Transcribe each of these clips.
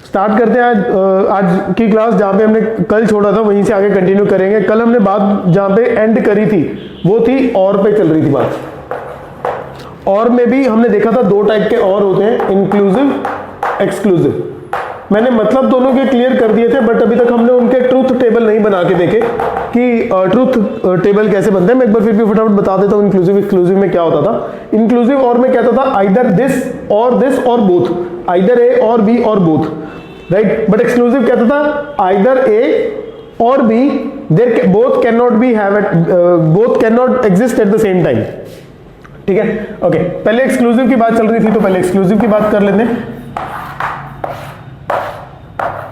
Start करते हैं आज की क्लास, जहाँ पे हमने कल छोड़ा था वहीं से आगे कंटिन्यू करेंगे। कल हमने बात जहाँ पे एंड करी थी वो थी और पे चल रही थी बात। और में भी हमने देखा था दो टाइप के और होते हैं, इंक्लूसिव, एक्सक्लूसिव। मैंने मतलब दोनों के क्लियर कर दिए थे, बट अभी तक हमने उनके ट्रूथ टेबल नहीं बना के देखे कि ट्रूथ टेबल कैसे बनते हैं। मैं एक बार फिर भी फटाफट बता देता हूँ इंक्लूसिव एक्सक्लूसिव में क्या होता था। इंक्लूसिव और में कहता था आइदर दिस और बोथ, आइदर ए और बी और बोथ, राइट। बट एक्सक्लूसिव कहता था आइदर ए और B, there both can not be have at, both can not exist at the same time. ठीक है, ओके। पहले एक्सक्लूसिव की बात चल रही थी तो पहले एक्सक्लूसिव की बात कर लेते हैं।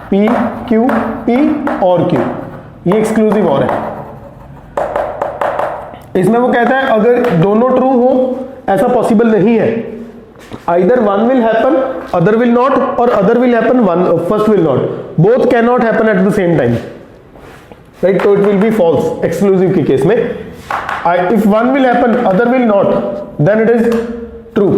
पी क्यू, पी और क्यू, ये एक्सक्लूसिव और है। इसमें वो कहता है अगर दोनों ट्रू हो, ऐसा पॉसिबल नहीं है। Either one will happen, other will not, और other will happen, one first will not. Both can not happen at the same time, right. तो it will be false exclusive के केस में। If one will happen, other will not, then it is true.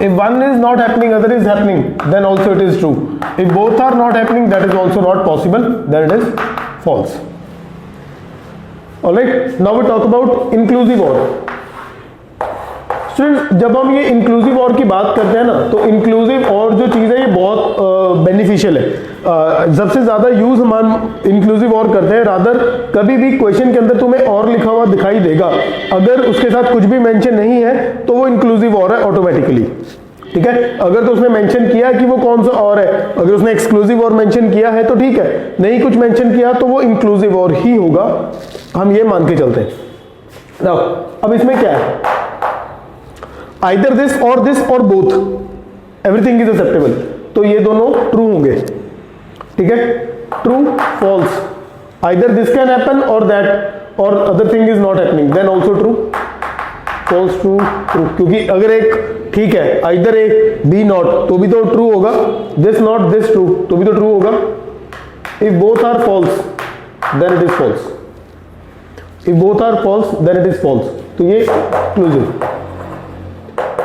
If one is not happening, other is happening, then also it is true. If both are not happening, that is also not possible, then it is false. Alright, now we talk about inclusive OR. Students, जब हम ये inclusive और की बात करते हैं ना, तो इंक्लूसिव और जो चीज़ है ये बहुत बेनिफिशियल है। सबसे ज़्यादा यूज़ हम इंक्लूसिव और करते हैं। रादर कभी भी क्वेश्चन के अंदर तुम्हें और लिखा हुआ दिखाई देगा, अगर उसके साथ कुछ भी मेंशन नहीं है तो वो इंक्लूसिव और है ऑटोमेटिकली। ठीक है, अगर तो उसने मेंशन किया कि वो कौन सा और है, अगर उसने एक्सक्लूसिव और मेंशन किया है तो ठीक है, नहीं कुछ मेंशन किया तो वो इंक्लूसिव और ही होगा, हम ये मान के चलते हैं। नाउ अब इसमें क्या है, आइदर दिस और बोथ, एवरीथिंग इज एक्सेप्टेबल, तो ये दोनों ट्रू होंगे। ठीक है, true false, either this can happen और दैट और other thing is not happening, then also true, false true true. क्योंकि अगर एक ठीक है आइदर ए बी नॉट तो भी तो ट्रू होगा, दिस नॉट दिस ट्रू तो भी तो ट्रू होगा। If both are false then it is false, if both are false then it is false. तो ये एक्सक्लूसिव,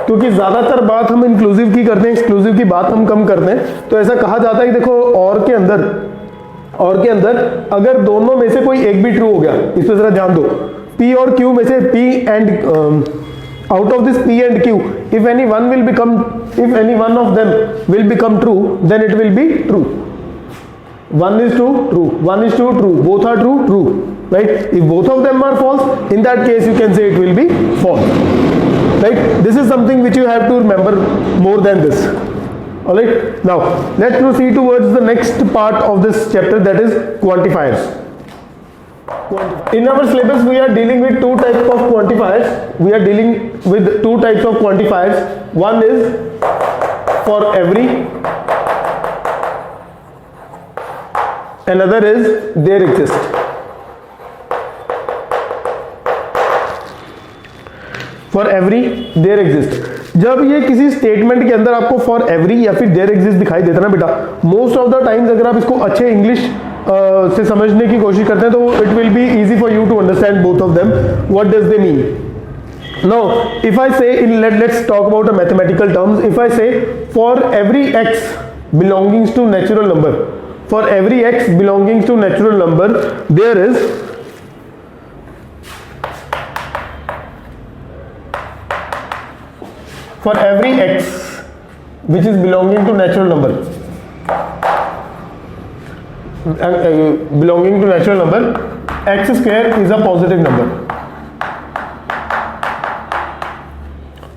क्योंकि ज्यादातर बात हम इंक्लूसिव की करते हैं, एक्सक्लूसिव की बात हम कम करते हैं। तो ऐसा कहा जाता है कि देखो और के अंदर अगर दोनों में से कोई एक भी ट्रू हो गया, इस पर जरा ध्यान दो, P और Q में से P and out of this P and Q, if any one of them will become true, then it will be true. One is true, true. One is true, true. Both are true, true. Right? If both of them are false, in that case you can say it will be false. Right? This is something which you have to remember more than this. Alright? Now, let's proceed towards the next part of this chapter, that is quantifiers. In our syllabus we are dealing with two types of quantifiers. We are dealing with two types of quantifiers. One is for every, another is there exist. For every there exist. जब ये किसी statement के अंदर आपको for every या फिर there exist दिखाई देता ना बेटा, मोस्ट ऑफ द टाइम्स अगर आप इसको अच्छे इंग्लिश से समझने की कोशिश करते हैं तो it will be easy for you to understand both of them, what does they mean. Now if I say in let's talk about a mathematical terms, if I say for every x belongings to natural number, for every x belongings to natural number there is for every x which is belonging to natural number, belonging to natural number, x square is a positive number.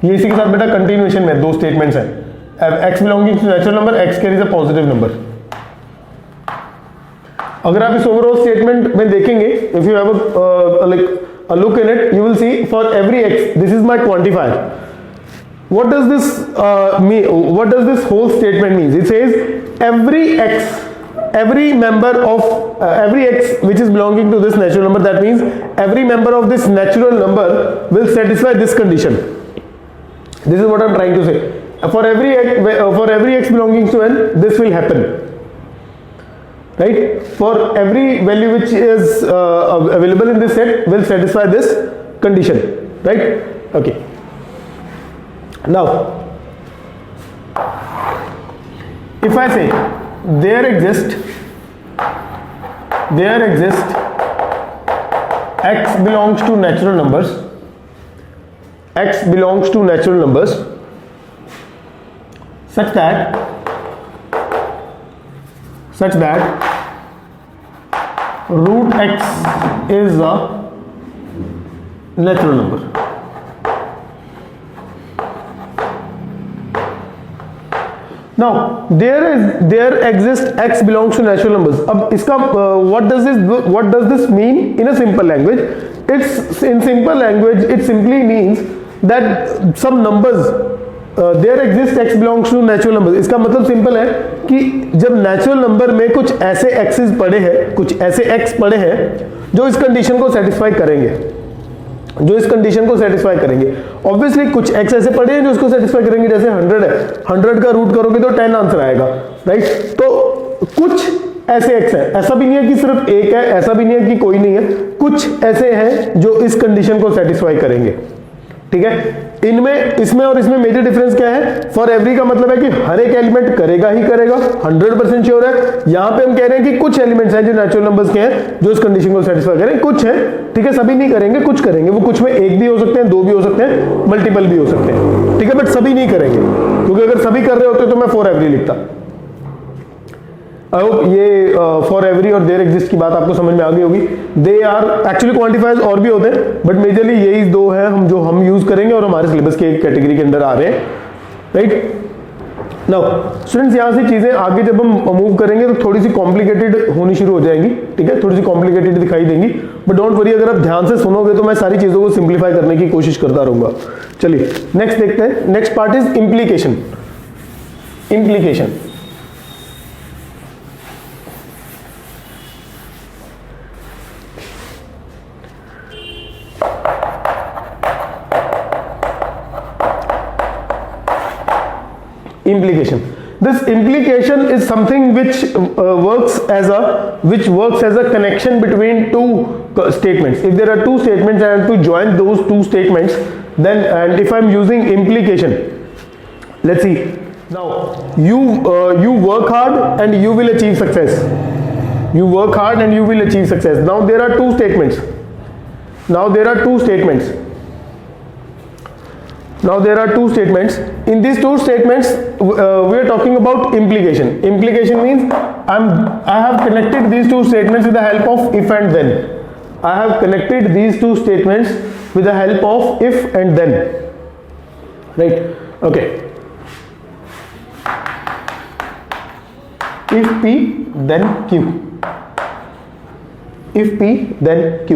ये इसी के साथ बेटा continuation में दो statements हैं, x belonging to natural number, x square is a positive number. अगर आप इस ओवरऑल स्टेटमेंट में देखेंगे, if you have a look in it, you will see for every x, this is my quantifier. What does this mean? What does this whole statement mean? It says every x, every member of every x which is belonging to this natural number, that means every member of this natural number will satisfy this condition. This is what I'm trying to say. For every x belonging to n, this will happen. Right? For every value which is available in this set will satisfy this condition. Right? Okay. Now if I say there exist x belongs to natural numbers, x belongs to natural numbers such that root x is a natural number. Now there exists x belongs to natural numbers. अब इसका what does this mean in a simple language? It's in simple language it simply means that some numbers there exists x belongs to natural numbers. इसका मतलब simple है कि जब natural number में कुछ ऐसे एक्सेस पड़े हैं, कुछ ऐसे एक्स पड़े हैं जो इस कंडीशन को सेटिस्फाई करेंगे, ऑब्वियसली कुछ एक्स ऐसे पड़े हैं जो इसको सेटिस्फाई करेंगे, जैसे 100 है, 100 का रूट करोगे तो 10 आंसर आएगा, राइट। तो कुछ ऐसे एक्स है, ऐसा भी नहीं है कि सिर्फ एक है, ऐसा भी नहीं है कि कोई नहीं है, कुछ ऐसे हैं जो इस कंडीशन को सेटिस्फाई करेंगे, ठीक है। इसमें और इसमें मेजर डिफरेंस क्या है? फॉर एवरी का मतलब है कि हर एक एलिमेंट करेगा ही करेगा, 100% श्योर है। यहां पे हम कह रहे हैं कि कुछ एलिमेंट्स हैं जो नेचुरल नंबर्स के हैं जो इस कंडीशन को सेटिस्फाई करें, कुछ है, ठीक है, सभी नहीं करेंगे, कुछ करेंगे। वो कुछ में एक भी हो सकते हैं, दो भी हो सकते हैं, मल्टीपल भी हो सकते हैं, ठीक है, बट सभी नहीं करेंगे, क्योंकि अगर सभी कर रहे होते तो मैं फॉर एवरी लिखता। आई होप ये फॉर एवरी और देयर एग्जिस्ट की बात आपको समझ में आ गई होगी। दे आर एक्चुअली क्वांटिफायर्स और भी होते हैं, बट मेजरली यही दो हैं हम यूज करेंगे और हमारे सिलेबस के एक कैटेगरी के अंदर आ रहे हैं, राइट। नाउ स्टूडेंट्स, यहाँ से चीजें आगे जब हम मूव करेंगे तो थोड़ी सी कॉम्प्लिकेटेड होनी शुरू हो जाएंगी, ठीक है, थोड़ी सी कॉम्प्लिकेटेड दिखाई देंगी, बट डोंट वरी, अगर आप ध्यान से सुनोगे तो मैं सारी चीजों को सिंप्लीफाई करने की कोशिश करता रहूंगा। चलिए नेक्स्ट देखते हैं। Next part is implication. Implication. This implication is something which works as a connection between two statements. If there are two statements and I have to join those two statements, then and if I'm using implication, let's see. Now you work hard and you will achieve success. You work hard and you will achieve success. Now there are two statements. In these two statements, we are talking about implication. Implication means I have connected these two statements with the help of if and then. I have connected these two statements with the help of if and then. Right? Okay. If P, then Q. If P, then Q.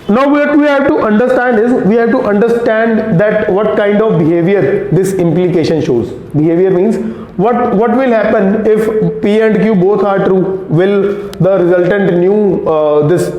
Now what we have to understand is that what kind of behavior this implication shows. Behavior means what will happen if P and Q both are true? Will the resultant new this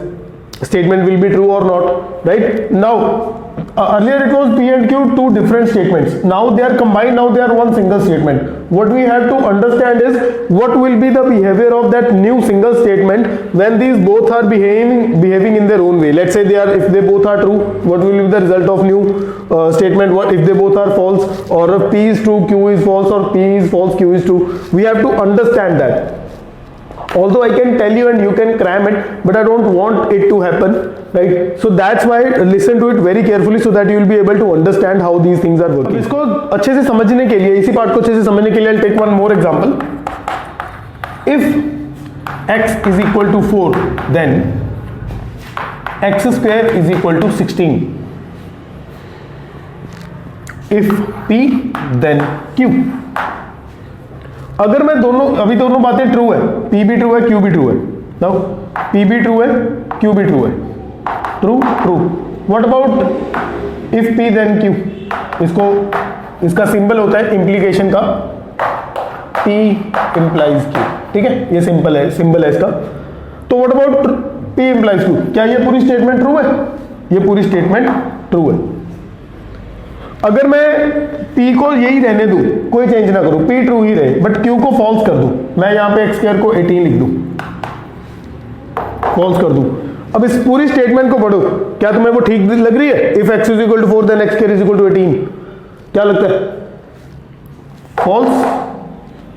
statement will be true or not, right? Now earlier it was P and Q, two different statements. Now they are combined, now they are one single statement. What we have to understand is what will be the behavior of that new single statement when these both are behaving in their own way. Let's say if they both are true, what will be the result of new statement? What if they both are false, or if P is true, Q is false, or P is false, Q is true? We have to understand that. Although I can tell you and you can cram it, but I don't want it to happen, right? So that's why listen to it very carefully so that you will be able to understand how these things are working. इसको अच्छे से समझने के लिए, इसी part को अच्छे से समझने के लिए I'll take one more example. If x is equal to 4, then x square is equal to 16. If P, then Q. अगर मैं दोनों बातें ट्रू है, P भी ट्रू है, Q भी ट्रू है, नाउ P भी ट्रू है, Q भी ट्रू है, true. What about if P then Q? इसका सिंबल होता है इम्प्लीकेशन का P implies Q, ठीक है, ये सिंबल है इसका। तो what about P implies Q? क्या ये पूरी स्टेटमेंट ट्रू है? ये पूरी स्टेटमेंट ट्रू है। अगर मैं P को यही रहने दूं, कोई चेंज ना करूं, P ट्रू ही रहे, बट Q को फॉल्स कर दूं, मैं यहां पे x स्क्वायर को 18 लिख दूं, फॉल्स कर दूं। अब इस पूरी स्टेटमेंट को पढ़ो, क्या तुम्हें वो ठीक लग रही है? If x is equal to 4 then x square is equal to 18, क्या लगता है? फॉल्स,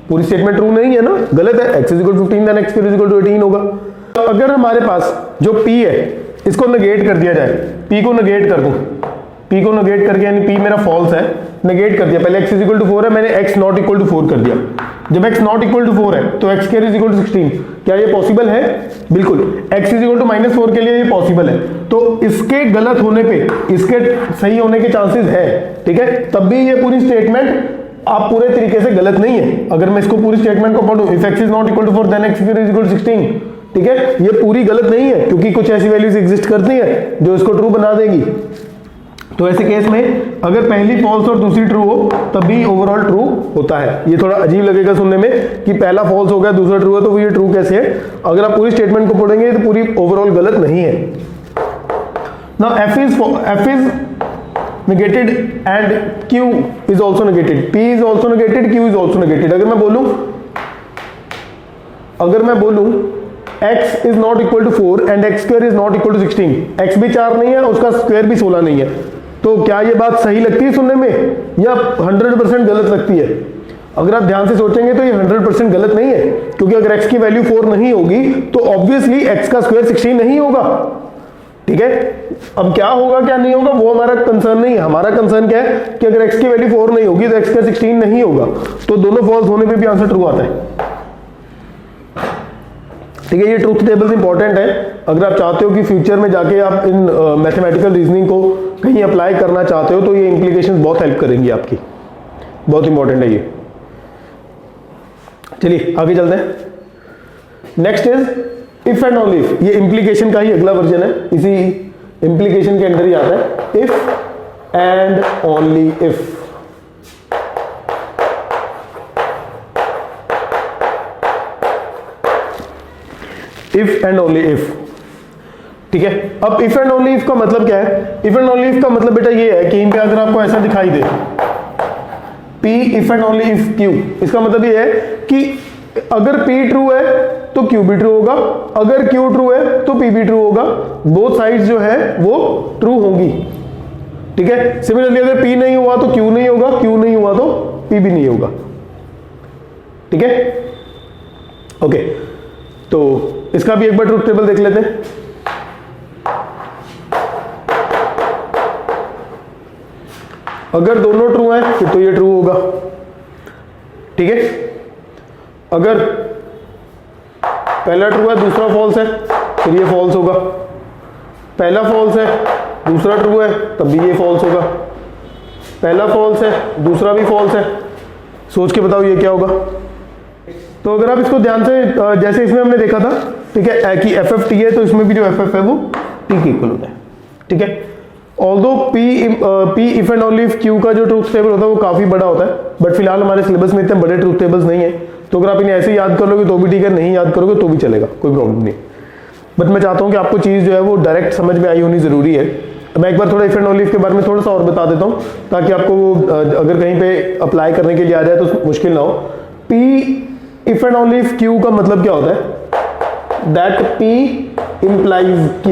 पूरी स्टेटमेंट ट्रू नहीं है ना, गलत है। x is equal to 15 then x square is equal to 18 होगा। अगर हमारे पास जो p है इसको नेगेट कर दिया जाए, p को नेगेट कर दूं, p को नेगेट करके यानी p मेरा फॉल्स है, नेगेट कर दिया, पहले x इज इक्वल टू 4 है, मैंने x नॉट इक्वल टू 4 कर दिया। जब x नॉट इक्वल टू 4 है तो x square is equal to 16, क्या ये पॉसिबल है? बिल्कुल। x इज इक्वल टू -4 के लिए ये पॉसिबल है, तो इसके गलत होने पे इसके सही होने के चांसेस है, ठीक है। तब भी ये पूरी स्टेटमेंट आप पूरे तरीके से गलत नहीं है। अगर मैं इसको पूरी स्टेटमेंट को पढ़ूं, if x is not equal to 4 then x square is equal to 16, ठीक है, ये पूरी गलत नहीं है, क्योंकि कुछ ऐसी वैल्यूज एग्जिस्ट करती हैं जो इसको ट्रू बना देगी। तो ऐसे केस में अगर पहली फॉल्स और दूसरी ट्रू हो तब भी ओवरऑल ट्रू होता है। ये थोड़ा अजीब लगेगा सुनने में कि पहला फॉल्स हो गया दूसरा ट्रू है, तो ये ट्रू कैसे है? अगर आप पूरी स्टेटमेंट को पढ़ेंगे तो पूरी ओवरऑल गलत नहीं है। Now f is negated and q is also negated, p is also negated, q is also negated। अगर मैं बोलूं x is not equal to 4 and x square is not equal to 16, x भी 4 नहीं है, उसका स्क्वायर भी 16 नहीं है, तो क्या ये बात सही लगती है सुनने में या 100% गलत लगती है? अगर आप ध्यान से सोचेंगे तो ये 100% गलत नहीं है, क्योंकि अगर x की वैल्यू 4 नहीं होगी तो ऑब्वियसली x का स्क्वायर 16 नहीं होगा, ठीक है। अब क्या होगा क्या नहीं होगा वो हमारा कंसर्न नहीं है। हमारा कंसर्न क्या है कि अगर x की वैल्यू 4 नहीं होगी तो x का 16 नहीं होगा, तो दोनों फॉल्स होने पे भी आंसर ट्रू आता है, ठीक है। ये ट्रूथ टेबल्स इंपॉर्टेंट है। अगर आप चाहते हो कि फ्यूचर में जाके आप इन मैथमेटिकल रीजनिंग को कहीं अप्लाई करना चाहते हो तो ये इंप्लीकेशंस बहुत हेल्प करेंगी आपकी, बहुत इंपॉर्टेंट है ये। चलिए आगे चलते हैं। Next is if and only if. ये इंप्लीकेशन का ही अगला वर्जन है, इसी इंप्लीकेशन के अंदर ही आता है if and only if. If and only if, ठीक है। अब इफ एंड ओनली इफ का मतलब क्या है? इफ एंड ओनली इफ का मतलब बेटा ये है कि कहीं पे अगर आपको ऐसा दिखाई दे P if and only if Q, इसका मतलब ये है कि अगर P ट्रू है तो Q भी ट्रू होगा, अगर Q ट्रू है तो P भी ट्रू होगा, बोथ साइड्स जो है वो ट्रू होंगी, ठीक है। सिमिलरली अगर P नहीं हुआ तो Q नहीं होगा, Q नहीं हुआ तो P भी नहीं होगा, ठीक है। ओके, तो इसका भी एक बार ट्रूथ टेबल देख लेते हैं। अगर दोनों ट्रू हैं फिर तो ये ट्रू होगा, ठीक है। अगर पहला ट्रू है दूसरा फॉल्स है फिर ये फॉल्स होगा, पहला फॉल्स है दूसरा ट्रू है तब भी ये फॉल्स होगा, पहला फॉल्स है दूसरा भी फॉल्स है, सोच के बताओ ये क्या होगा। तो अगर आप इसको ध्यान से, जैसे इसमें हमने देखा था, ठीक है, कि एफ एफ टी है तो इसमें भी जो एफ एफ है वो टी के इक्वल होता है, ठीक है। Although P if and only if Q का जो ट्रूथ टेबल होता है वो काफी बड़ा होता है, बट फिलहाल हमारे सिलेबस में इतने बड़े ट्रूथ टेबल्स नहीं है, तो अगर आप इन्हें ऐसे याद कर लोगे तो भी ठीक है, नहीं याद करोगे तो भी चलेगा, कोई प्रॉब्लम नहीं। बट मैं चाहता हूँ कि आपको चीज़ जो है वो डायरेक्ट समझ में आई होनी जरूरी है। मैं एक बार थोड़ा इफ एंड ओनली इफ के बारे में थोड़ा सा और बता देता हूँ ताकि आपको अगर कहीं पे अप्लाई करने के लिए आ जाए तो मुश्किल ना हो। P if and only if Q का मतलब क्या होता है? That P implies Q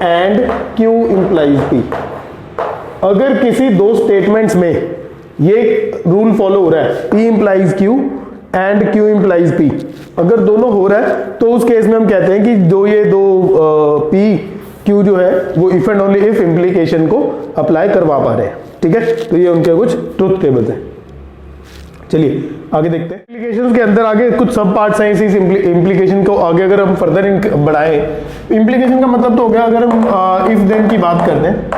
and Q implies P। अगर किसी दो स्टेटमेंट्स में ये रूल फॉलो हो रहा है, P implies Q and Q implies P, अगर दोनों हो रहा है तो उस केस में हम कहते हैं कि जो ये दो P Q जो है वो if and only if implication को अप्लाई करवा पा रहे हैं, ठीक है। तो ये उनके कुछ ट्रुथ टेबल्स हैं। चलिए आगे देखते हैं। इंप्लीकेशंस के अंदर आगे कुछ सब पार्ट्स हैं इस इंप्लीकेशन को आगे अगर हम फर्दर बढ़ाएं। इंप्लीकेशन का मतलब तो हो गया, अगर हम इफ देन की बात करते हैं,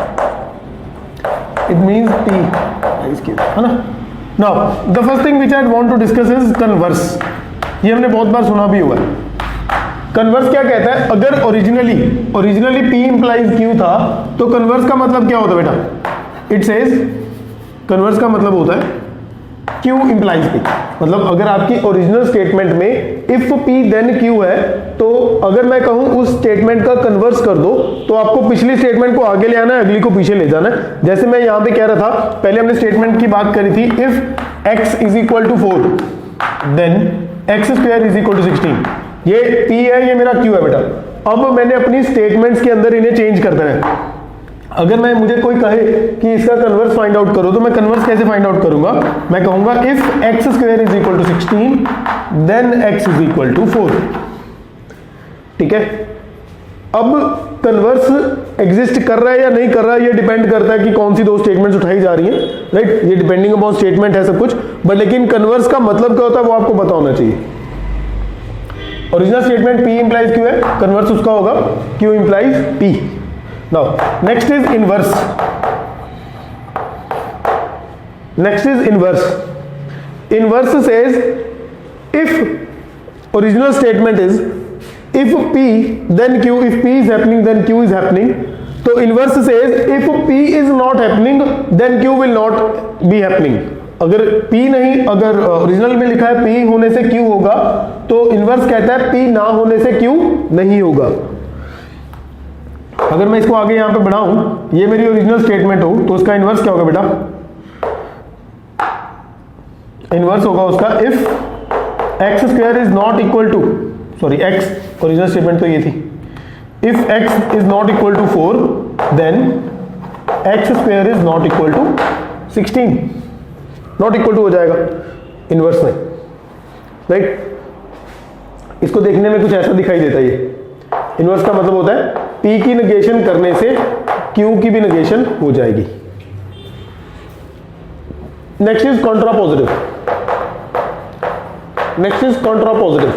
इट मींस P, है ना। Now the first thing which I want to discuss is converse. ये हमने बहुत बार सुना भी हुआ है। कन्वर्स क्या कहता है? अगर ओरिजिनली P इंप्लाइज Q था तो कन्वर्स का मतलब क्या होता है बेटा? इट सेज कन्वर्स का मतलब होता है Q implies P। मतलब अगर आपकी ओरिजिनल स्टेटमेंट में इफ P देन Q है तो अगर मैं कहूं उस स्टेटमेंट का कन्वर्स कर दो तो आपको पिछली स्टेटमेंट को आगे ले आना है, अगली को पीछे ले जाना है। जैसे मैं यहां पे कह रहा था, पहले हमने स्टेटमेंट की बात करी थी, if x is equal to 4 then x square is equal to 16। ये P है, ये मेरा Q है बेटा। अब मैंने अपनी स्टेटमेंट्स के अंदर इन्हें चेंज कर देना है। अगर मुझे कोई कहे कि इसका कन्वर्स फाइंड आउट करो, तो मैं कन्वर्स कैसे फाइंड आउट करूंगा? मैं कहूंगा if x square is equal to 16 then x is equal to 4। ठीक है, अब कन्वर्स एग्जिस्ट कर रहा है या नहीं कर रहा है, ये डिपेंड करता है कि कौन सी दो स्टेटमेंट्स उठाई जा रही हैं, राइट। ये डिपेंडिंग अपॉन स्टेटमेंट है सब कुछ, बट लेकिन कन्वर्स का मतलब क्या होता है वो आपको पता होना चाहिए। Original statement P implies Q है, कन्वर्स उसका होगा Q implies P। Now next is inverse. Next is inverse. Inverse says if original statement is if P then Q, if P is happening then Q is happening, तो inverse says if P is not happening then Q will not be happening। अगर P नहीं, अगर original में लिखा है P होने से Q होगा, तो इनवर्स कहता है P ना होने से Q नहीं होगा। अगर मैं इसको आगे यहां पे बढ़ाऊं, ये मेरी ओरिजिनल स्टेटमेंट हो, तो उसका इनवर्स क्या होगा बेटा? इनवर्स होगा उसका if x square is not equal to, sorry x, original statement तो ये थी, if x is not equal to 4 then x square is not equal to 16। Not equal to हो जाएगा इनवर्स में, राइट। इसको देखने में कुछ ऐसा दिखाई देता है। ये इनवर्स का मतलब होता है P की नेगेशन करने से Q की भी नेगेशन हो जाएगी। Next is Contra positive. Next is Contra positive.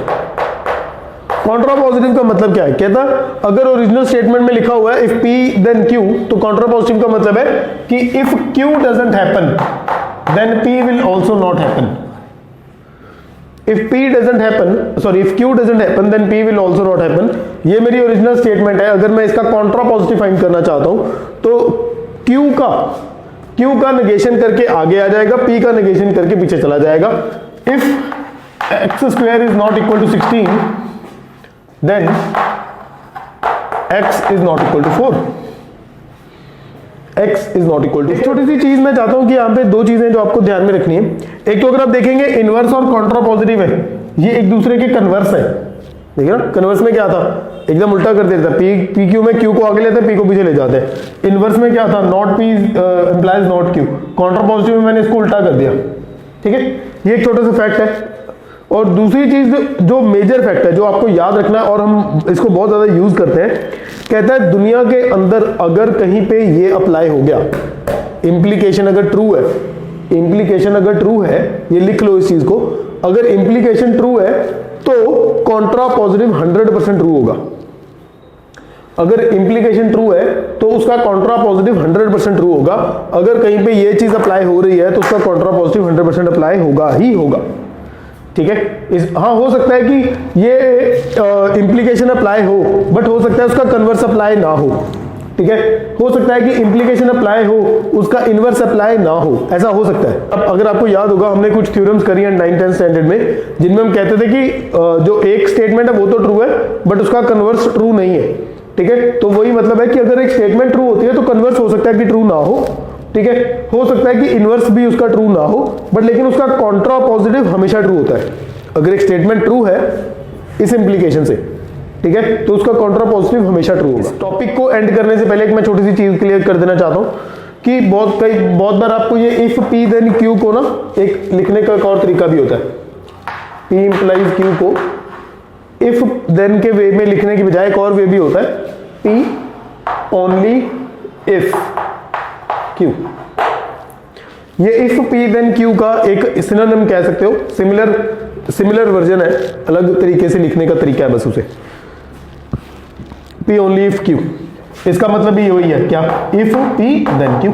Contra positive का मतलब क्या है? कहता अगर ओरिजिनल स्टेटमेंट में लिखा हुआ है इफ P देन Q, तो कॉन्ट्रा पॉजिटिव का मतलब है कि if Q doesn't happen then P will also not happen. If P doesn't happen, sorry if Q doesn't happen then P will also not happen. ये मेरी original statement है। अगर मैं इसका कॉन्ट्रा पॉजिटिव फाइंड करना चाहता हूं, तो Q का नेगेशन करके आगे आ जाएगा, P का नेगेशन करके पीछे चला जाएगा। If x square is not equal to 16 then x is not equal to 4। x is not equal to 4। छोटी सी चीज मैं चाहता हूं कि यहां पे दो चीजें जो आपको ध्यान में रखनी है। एक तो अगर आप देखेंगे इनवर्स और कॉन्ट्रा पॉजिटिव है, ये एक दूसरे के कन्वर्स है। देखिए ना, कन्वर्स में क्या था? एकदम उल्टा कर देता है, पी क्यू में क्यू को आगे लेते हैं, पी को पीछे ले जाते हैं। इनवर्स में क्या था? Not P implies not Q. Contra positive में मैंने इसको उल्टा कर दिया। ठीक है, ये एक छोटा सा फैक्ट है। और दूसरी चीज जो मेजर फैक्ट है, जो आपको याद रखना है और हम इसको बहुत ज्यादा यूज करते हैं, कहता है दुनिया के अंदर अगर कहीं पे ये अप्लाई हो गया, इम्प्लीकेशन अगर ट्रू है, इम्प्लीकेशन अगर ट्रू है, ये लिख लो इस चीज को, अगर इम्प्लीकेशन ट्रू है तो कॉन्ट्रा पॉजिटिव 100% ट्रू होगा। अगर इम्प्लीकेशन ट्रू है तो उसका कॉन्ट्रा पॉजिटिव 100% ट्रू होगा। अगर कहीं पे ये चीज अप्लाई हो रही है तो उसका कॉन्ट्रा पॉजिटिव 100% अप्लाई होगा ही होगा। ठीक है, हाँ हो सकता है कि ये इम्प्लीकेशन अप्लाई हो, बट हो सकता है उसका कन्वर्स अप्लाई ना हो। ठीक है, हो सकता है कि इम्प्लीकेशन अप्लाई हो, उसका इनवर्स अप्लाई ना हो, ऐसा हो सकता है। अब अगर आपको याद होगा, हमने कुछ थ्योरम्स करी हैं 9th-10th स्टैंडर्ड में, जिनमें हम कहते थे कि जो एक स्टेटमेंट है वो तो ट्रू है, बट उसका कन्वर्स ट्रू नहीं है। ठीक है, तो वही मतलब है कि अगर एक स्टेटमेंट ट्रू होती है तो कन्वर्स हो सकता है कि ट्रू ना हो। ठीक है, हो सकता है कि इनवर्स भी उसका ट्रू ना हो, बट लेकिन उसका कॉन्ट्रा पॉजिटिव हमेशा ट्रू होता है। अगर एक स्टेटमेंट ट्रू है इस इंप्लीकेशन से, ठीक है, तो उसका कॉन्ट्रा पॉजिटिव हमेशा ट्रू होगा। टॉपिक को एंड करने से पहले एक मैं छोटी सी चीज क्लियर कर देना चाहता हूं कि बहुत बार आपको ये इफ P देन Q को ना एक लिखने का एक और तरीका भी होता है। P इंप्लाइज Q को इफ देन के वे में लिखने की बजाय एक और वे भी होता है, P ओनली इफ Q। ये इफ P देन Q का एक सिनोनिम कह सकते हो, सिमिलर वर्जन है, अलग तरीके से लिखने का तरीका है बस उसे। P ओनली इफ Q, इसका मतलब भी वही है, क्या? If P then Q।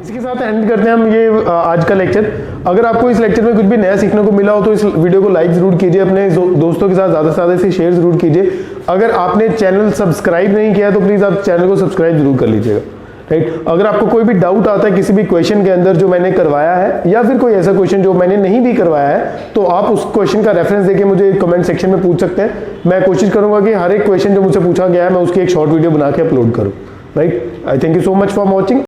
इसके साथ एंड करते हैं हम ये आज का लेक्चर। अगर आपको इस लेक्चर में कुछ भी नया सीखने को मिला हो तो इस वीडियो को लाइक जरूर कीजिए, अपने दोस्तों के साथ ज़्यादा से ज़्यादा इसे शेयर जरूर कीजिए। अगर आपने चैनल सब्सक्राइब नहीं किया तो प्लीज़ आप चैनल को सब्सक्राइब जरूर कर लीजिएगा, राइट। अगर आपको कोई भी डाउट आता है किसी भी क्वेश्चन के अंदर जो मैंने करवाया है, या फिर कोई ऐसा क्वेश्चन जो मैंने नहीं भी करवाया है, तो आप उस क्वेश्चन का रेफरेंस देके मुझे कमेंट सेक्शन में पूछ सकते हैं। मैं कोशिश करूंगा कि हर एक क्वेश्चन जो मुझसे पूछा गया है मैं उसकी एक शॉर्ट वीडियो बना के अपलोड करूँ, right. I thank you so much for watching.